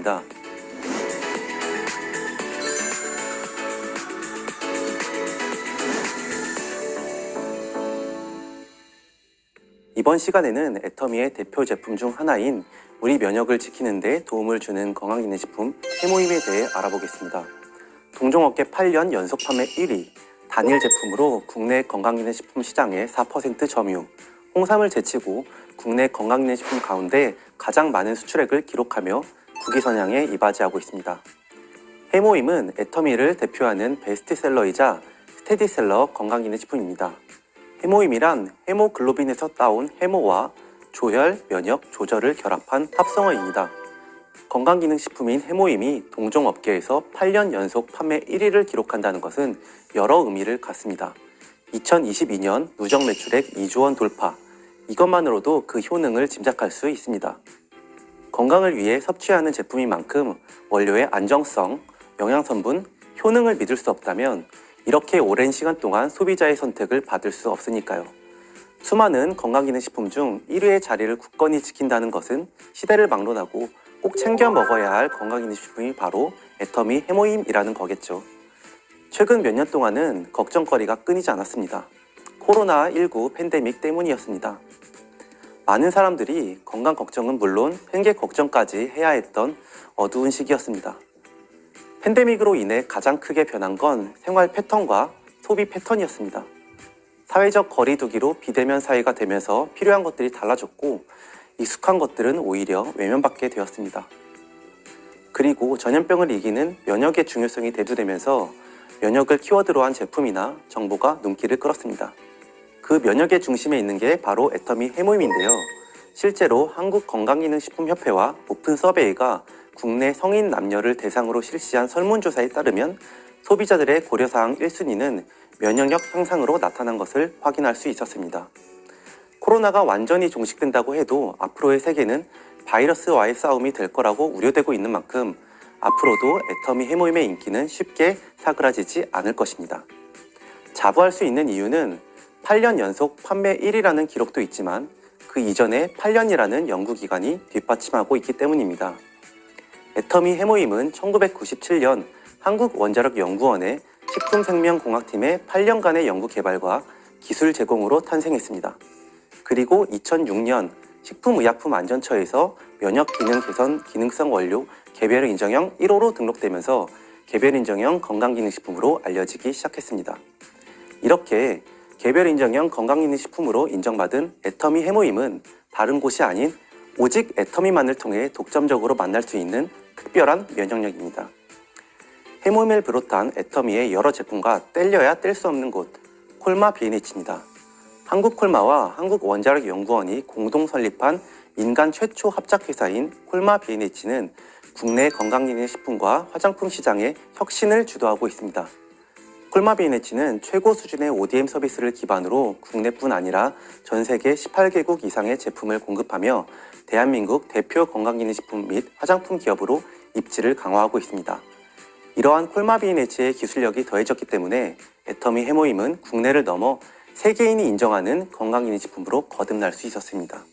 있습니다. 이번 시간에는 애터미의 대표 제품 중 하나인 우리 면역을 지키는 데 도움을 주는 건강기능식품 해모임에 대해 알아보겠습니다. 동종업계 8년 연속 판매 1위, 단일 제품으로 국내 건강기능식품 시장의 4% 점유, 홍삼을 제치고 국내 건강기능식품 가운데 가장 많은 수출액을 기록하며 국위선양에 이바지하고 있습니다. 해모임은 애터미를 대표하는 베스트셀러이자 스테디셀러 건강기능식품입니다. 해모임이란 헤모글로빈에서 따온 해모와 조혈, 면역, 조절을 결합한 합성어입니다. 건강기능식품인 해모임이 동종업계에서 8년 연속 판매 1위를 기록한다는 것은 여러 의미를 갖습니다. 2022년 누적 매출액 2조 원 돌파, 이것만으로도 그 효능을 짐작할 수 있습니다. 건강을 위해 섭취하는 제품인 만큼 원료의 안정성, 영양성분, 효능을 믿을 수 없다면 이렇게 오랜 시간 동안 소비자의 선택을 받을 수 없으니까요. 수많은 건강기능식품 중 1위의 자리를 굳건히 지킨다는 것은 시대를 막론하고 꼭 챙겨 먹어야 할 건강기능식품이 바로 애터미 해모임이라는 거겠죠. 최근 몇 년 동안은 걱정거리가 끊이지 않았습니다. 코로나19 팬데믹 때문이었습니다. 많은 사람들이 건강 걱정은 물론 생계 걱정까지 해야 했던 어두운 시기였습니다. 팬데믹으로 인해 가장 크게 변한 건 생활 패턴과 소비 패턴이었습니다. 사회적 거리두기로 비대면 사회가 되면서 필요한 것들이 달라졌고 익숙한 것들은 오히려 외면받게 되었습니다. 그리고 전염병을 이기는 면역의 중요성이 대두되면서 면역을 키워드로 한 제품이나 정보가 눈길을 끌었습니다. 그 면역의 중심에 있는 게 바로 애터미 해모임인데요. 실제로 한국건강기능식품협회와 오픈 서베이가 국내 성인 남녀를 대상으로 실시한 설문조사에 따르면 소비자들의 고려사항 1순위는 면역력 향상으로 나타난 것을 확인할 수 있었습니다. 코로나가 완전히 종식된다고 해도 앞으로의 세계는 바이러스와의 싸움이 될 거라고 우려되고 있는 만큼 앞으로도 애터미 해모임의 인기는 쉽게 사그라지지 않을 것입니다. 자부할 수 있는 이유는 8년 연속 판매 1위라는 기록도 있지만 그 이전에 8년이라는 연구기간이 뒷받침하고 있기 때문입니다. 애터미 해모임은 1997년 한국원자력연구원의 식품생명공학팀의 8년간의 연구 개발과 기술 제공으로 탄생했습니다. 그리고 2006년 식품의약품안전처에서 면역기능 개선 기능성 원료 개별 인정형 1호로 등록되면서 개별 인정형 건강기능식품으로 알려지기 시작했습니다. 이렇게 개별 인정형 건강기능식품으로 인정받은 애터미 해모임은 다른 곳이 아닌 오직 애터미만을 통해 독점적으로 만날 수 있는 특별한 면역력입니다. 해모임을 비롯한 애터미의 여러 제품과 뗄려야 뗄 수 없는 곳, 콜마 B&H입니다. 한국콜마와 한국원자력연구원이 공동 설립한 민간 최초 합작회사인 콜마 B&H는 국내 건강기능식품과 화장품 시장의 혁신을 주도하고 있습니다. 콜마 B&H는 최고 수준의 ODM 서비스를 기반으로 국내뿐 아니라 전 세계 18개국 이상의 제품을 공급하며 대한민국 대표 건강기능식품 및 화장품 기업으로 입지를 강화하고 있습니다. 이러한 콜마 B&H의 기술력이 더해졌기 때문에 애터미 해모임은 국내를 넘어 세계인이 인정하는 건강기능식품으로 거듭날 수 있었습니다.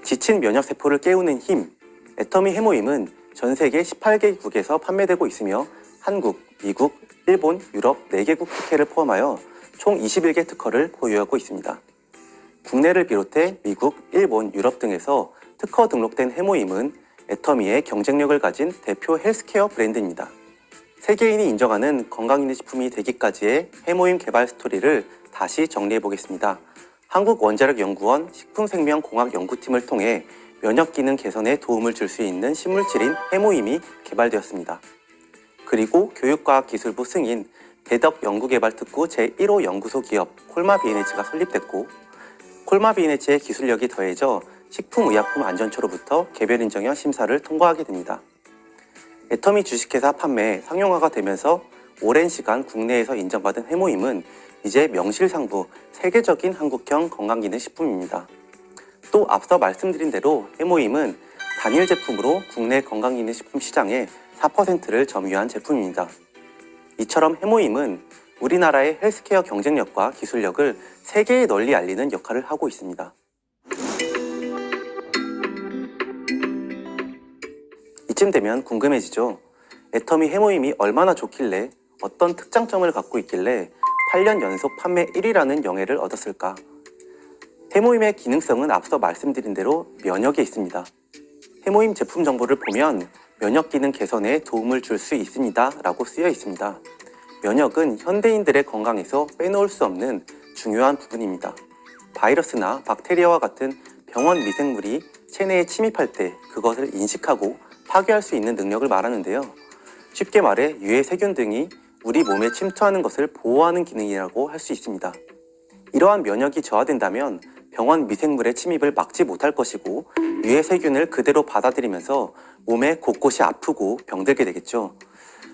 지친 면역세포를 깨우는 힘, 애터미 해모임은 전 세계 18개국에서 판매되고 있으며 한국, 미국, 일본, 유럽 4개국 특허를 포함하여 총 21개 특허를 보유하고 있습니다. 국내를 비롯해 미국, 일본, 유럽 등에서 특허 등록된 해모임은 애터미의 경쟁력을 가진 대표 헬스케어 브랜드입니다. 세계인이 인정하는 건강기능식품이 되기까지의 해모임 개발 스토리를 다시 정리해 보겠습니다. 한국원자력연구원 식품생명공학연구팀을 통해 면역기능 개선에 도움을 줄 수 있는 식물질인 해모임이 개발되었습니다. 그리고 교육과학기술부 승인 대덕연구개발특구 제1호 연구소 기업 콜마 B&H가 설립됐고 콜마 B&H의 기술력이 더해져 식품의약품안전처로부터 개별인정형 심사를 통과하게 됩니다. 애터미 주식회사 판매 상용화가 되면서 오랜 시간 국내에서 인정받은 해모임은 이제 명실상부 세계적인 한국형 건강기능식품입니다. 또 앞서 말씀드린 대로 해모임은 단일 제품으로 국내 건강기능식품 시장의 4%를 점유한 제품입니다. 이처럼 해모임은 우리나라의 헬스케어 경쟁력과 기술력을 세계에 널리 알리는 역할을 하고 있습니다. 이쯤 되면 궁금해지죠. 애터미 해모임이 얼마나 좋길래, 어떤 특장점을 갖고 있길래 8년 연속 판매 1위라는 영예를 얻었을까? 해모임의 기능성은 앞서 말씀드린 대로 면역에 있습니다. 해모임 제품 정보를 보면 면역 기능 개선에 도움을 줄 수 있습니다 라고 쓰여 있습니다. 면역은 현대인들의 건강에서 빼놓을 수 없는 중요한 부분입니다. 바이러스나 박테리아와 같은 병원 미생물이 체내에 침입할 때 그것을 인식하고 파괴할 수 있는 능력을 말하는데요. 쉽게 말해 유해 세균 등이 우리 몸에 침투하는 것을 보호하는 기능이라고 할 수 있습니다. 이러한 면역이 저하된다면 병원 미생물의 침입을 막지 못할 것이고 유해 세균을 그대로 받아들이면서 몸에 곳곳이 아프고 병들게 되겠죠.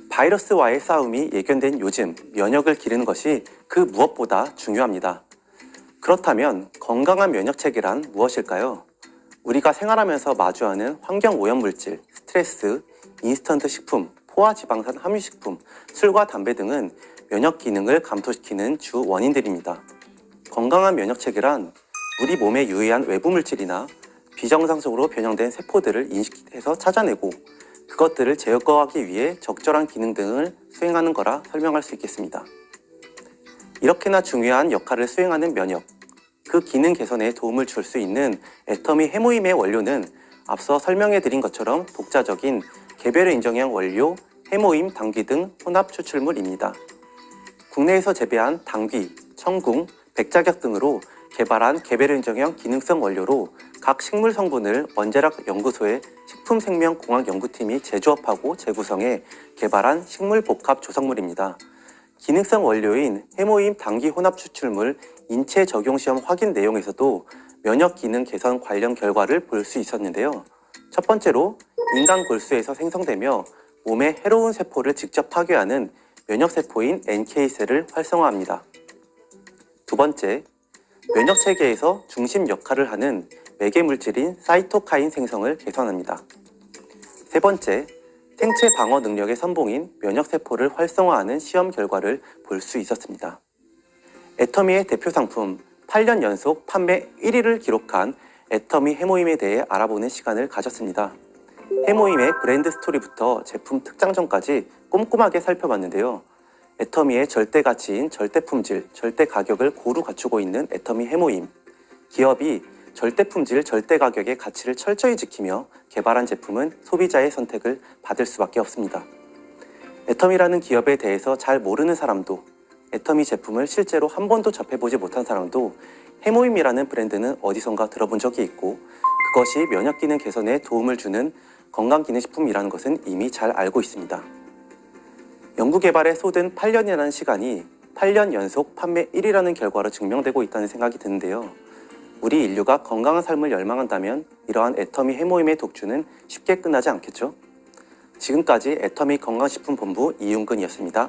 바이러스와의 싸움이 예견된 요즘 면역을 기르는 것이 그 무엇보다 중요합니다. 그렇다면 건강한 면역 체계란 무엇일까요? 우리가 생활하면서 마주하는 환경 오염물질, 스트레스, 인스턴트 식품, 포화지방산 함유식품, 술과 담배 등은 면역 기능을 감소시키는 주 원인들입니다. 건강한 면역 체계란 우리 몸에 유해한 외부 물질이나 비정상적으로 변형된 세포들을 인식해서 찾아내고 그것들을 제거하기 위해 적절한 기능 등을 수행하는 거라 설명할 수 있겠습니다. 이렇게나 중요한 역할을 수행하는 면역, 그 기능 개선에 도움을 줄 수 있는 애터미 해모임의 원료는 앞서 설명해드린 것처럼 독자적인 개별의 인정형 원료, 해모임, 당귀 등 혼합 추출물입니다. 국내에서 재배한 당귀, 청궁, 백자격 등으로 개발한 개별 인정형 기능성 원료로 각 식물 성분을 원자력 연구소의 식품생명공학연구팀이 제조업하고 재구성해 개발한 식물 복합 조성물입니다. 기능성 원료인 해모임 당귀 혼합 추출물 인체 적용 시험 확인 내용에서도 면역 기능 개선 관련 결과를 볼 수 있었는데요. 첫 번째로 인간 골수에서 생성되며 몸의 해로운 세포를 직접 파괴하는 면역세포인 NK셀을 활성화합니다. 두 번째, 면역 체계에서 중심 역할을 하는 매개 물질인 사이토카인 생성을 개선합니다. 세 번째, 생체 방어 능력의 선봉인 면역세포를 활성화하는 시험 결과를 볼 수 있었습니다. 애터미의 대표 상품 8년 연속 판매 1위를 기록한 애터미 해모임에 대해 알아보는 시간을 가졌습니다. 해모임의 브랜드 스토리부터 제품 특장점까지 꼼꼼하게 살펴봤는데요. 애터미의 절대 가치인 절대 품질, 절대 가격을 고루 갖추고 있는 애터미 해모임. 기업이 절대 품질, 절대 가격의 가치를 철저히 지키며 개발한 제품은 소비자의 선택을 받을 수밖에 없습니다. 애터미라는 기업에 대해서 잘 모르는 사람도, 애터미 제품을 실제로 한 번도 접해보지 못한 사람도 해모임이라는 브랜드는 어디선가 들어본 적이 있고 그것이 면역 기능 개선에 도움을 주는 건강기능식품이라는 것은 이미 잘 알고 있습니다. 연구개발에 쏟은 8년이라는 시간이 8년 연속 판매 1위라는 결과로 증명되고 있다는 생각이 드는데요. 우리 인류가 건강한 삶을 열망한다면 이러한 애터미 해모임의 독주는 쉽게 끝나지 않겠죠? 지금까지 애터미 건강식품본부 이윤근이었습니다.